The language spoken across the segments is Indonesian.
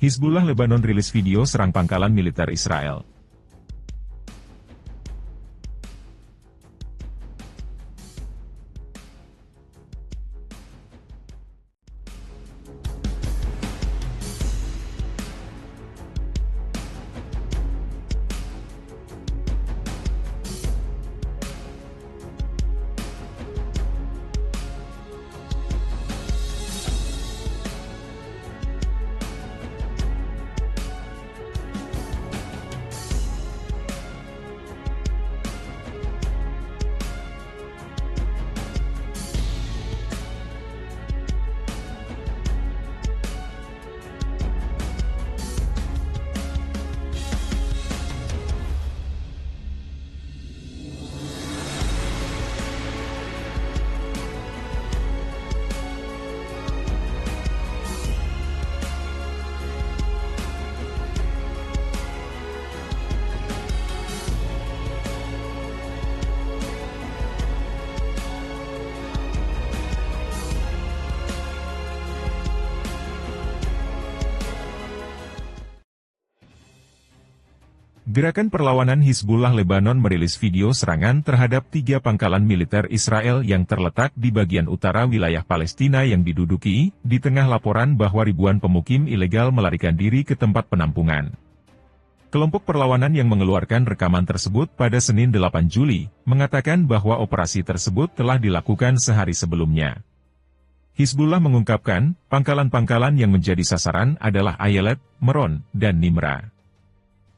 Hizbullah Lebanon rilis video serang pangkalan militer Israel. Gerakan Perlawanan Hizbullah Lebanon merilis video serangan terhadap 3 pangkalan militer Israel yang terletak di bagian utara wilayah Palestina yang diduduki, di tengah laporan bahwa ribuan pemukim ilegal melarikan diri ke tempat penampungan. Kelompok perlawanan yang mengeluarkan rekaman tersebut pada Senin 8 Juli, mengatakan bahwa operasi tersebut telah dilakukan sehari sebelumnya. Hizbullah mengungkapkan, pangkalan-pangkalan yang menjadi sasaran adalah Ayelet, Meron, dan Nimra.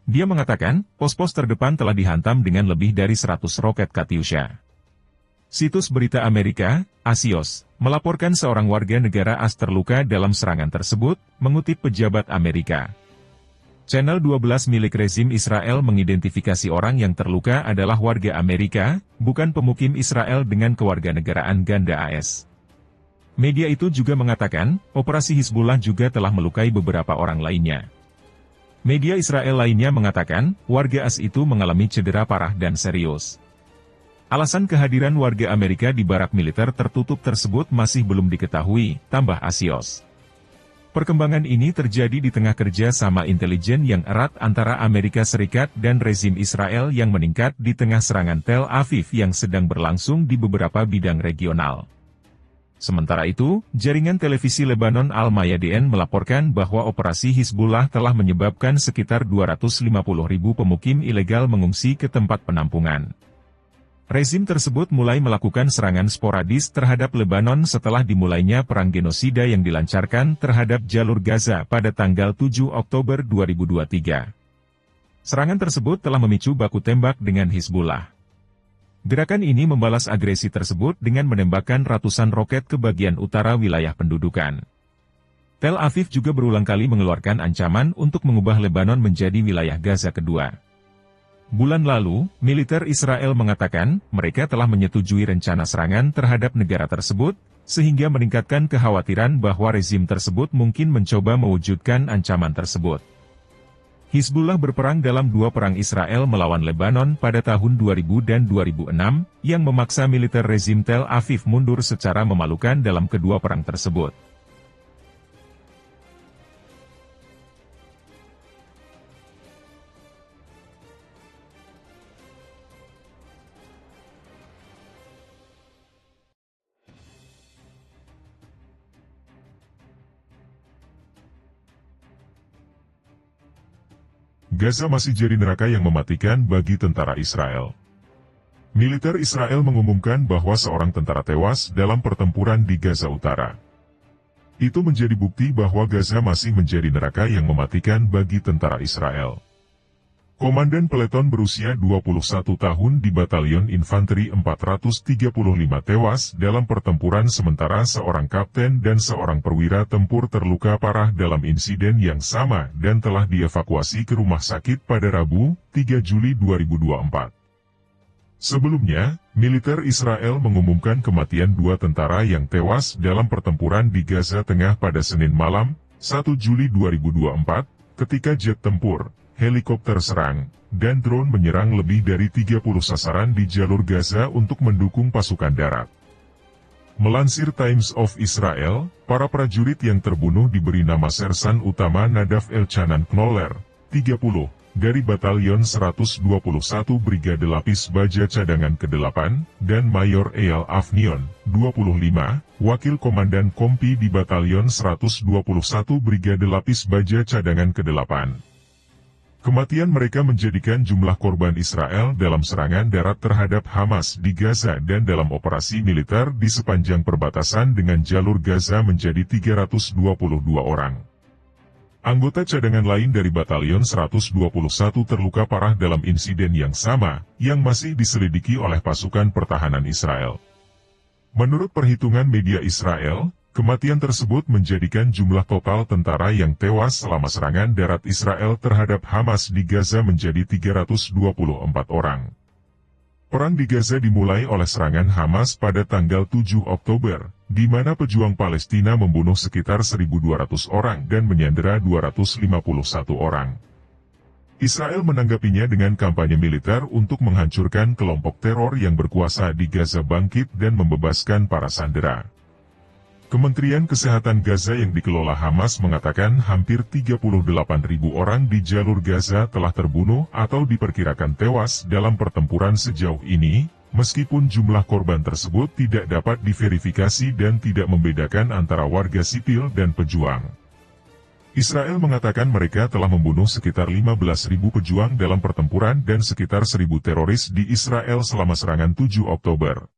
Dia mengatakan, pos-pos terdepan telah dihantam dengan lebih dari 100 roket Katyusha. Situs berita Amerika, Axios, melaporkan seorang warga negara AS terluka dalam serangan tersebut, mengutip pejabat Amerika. Channel 12 milik rezim Israel mengidentifikasi orang yang terluka adalah warga Amerika, bukan pemukim Israel dengan kewarganegaraan ganda AS. Media itu juga mengatakan, operasi Hizbullah juga telah melukai beberapa orang lainnya. Media Israel lainnya mengatakan, warga AS itu mengalami cedera parah dan serius. Alasan kehadiran warga Amerika di barak militer tertutup tersebut masih belum diketahui, tambah Axios. Perkembangan ini terjadi di tengah kerja sama intelijen yang erat antara Amerika Serikat dan rezim Israel yang meningkat di tengah serangan Tel Aviv yang sedang berlangsung di beberapa bidang regional. Sementara itu, jaringan televisi Lebanon Al-Mayadeen melaporkan bahwa operasi Hizbullah telah menyebabkan sekitar 250.000 pemukim ilegal mengungsi ke tempat penampungan. Rezim tersebut mulai melakukan serangan sporadis terhadap Lebanon setelah dimulainya perang genosida yang dilancarkan terhadap jalur Gaza pada tanggal 7 Oktober 2023. Serangan tersebut telah memicu baku tembak dengan Hizbullah. Gerakan ini membalas agresi tersebut dengan menembakkan ratusan roket ke bagian utara wilayah pendudukan. Tel Aviv juga berulang kali mengeluarkan ancaman untuk mengubah Lebanon menjadi wilayah Gaza kedua. Bulan lalu, militer Israel mengatakan, mereka telah menyetujui rencana serangan terhadap negara tersebut, sehingga meningkatkan kekhawatiran bahwa rezim tersebut mungkin mencoba mewujudkan ancaman tersebut. Hizbullah berperang dalam 2 perang Israel melawan Lebanon pada tahun 2000 dan 2006, yang memaksa militer rezim Tel Aviv mundur secara memalukan dalam kedua perang tersebut. Gaza masih jadi neraka yang mematikan bagi tentara Israel. Militer Israel mengumumkan bahwa seorang tentara tewas dalam pertempuran di Gaza Utara. Itu menjadi bukti bahwa Gaza masih menjadi neraka yang mematikan bagi tentara Israel. Komandan peleton berusia 21 tahun di Batalion Infanteri 435 tewas dalam pertempuran sementara seorang kapten dan seorang perwira tempur terluka parah dalam insiden yang sama dan telah dievakuasi ke rumah sakit pada Rabu, 3 Juli 2024. Sebelumnya, militer Israel mengumumkan kematian 2 tentara yang tewas dalam pertempuran di Gaza Tengah pada Senin malam, 1 Juli 2024, ketika jet tempur, helikopter serang, dan drone menyerang lebih dari 30 sasaran di jalur Gaza untuk mendukung pasukan darat. Melansir Times of Israel, para prajurit yang terbunuh diberi nama Sersan Utama Nadav Elchanan Knoller, 30, dari Batalion 121 Brigade Lapis Baja Cadangan ke-8, dan Mayor Eyal Afnion, 25, Wakil Komandan Kompi di Batalion 121 Brigade Lapis Baja Cadangan ke-8. Kematian mereka menjadikan jumlah korban Israel dalam serangan darat terhadap Hamas di Gaza dan dalam operasi militer di sepanjang perbatasan dengan jalur Gaza menjadi 322 orang. Anggota cadangan lain dari Batalion 121 terluka parah dalam insiden yang sama, yang masih diselidiki oleh pasukan pertahanan Israel. Menurut perhitungan media Israel, kematian tersebut menjadikan jumlah total tentara yang tewas selama serangan darat Israel terhadap Hamas di Gaza menjadi 324 orang. Perang di Gaza dimulai oleh serangan Hamas pada tanggal 7 Oktober, di mana pejuang Palestina membunuh sekitar 1.200 orang dan menyandera 251 orang. Israel menanggapinya dengan kampanye militer untuk menghancurkan kelompok teror yang berkuasa di Gaza bangkit dan membebaskan para sandera. Kementerian Kesehatan Gaza yang dikelola Hamas mengatakan hampir 38.000 orang di jalur Gaza telah terbunuh atau diperkirakan tewas dalam pertempuran sejauh ini, meskipun jumlah korban tersebut tidak dapat diverifikasi dan tidak membedakan antara warga sipil dan pejuang. Israel mengatakan mereka telah membunuh sekitar 15.000 pejuang dalam pertempuran dan sekitar 1.000 teroris di Israel selama serangan 7 Oktober.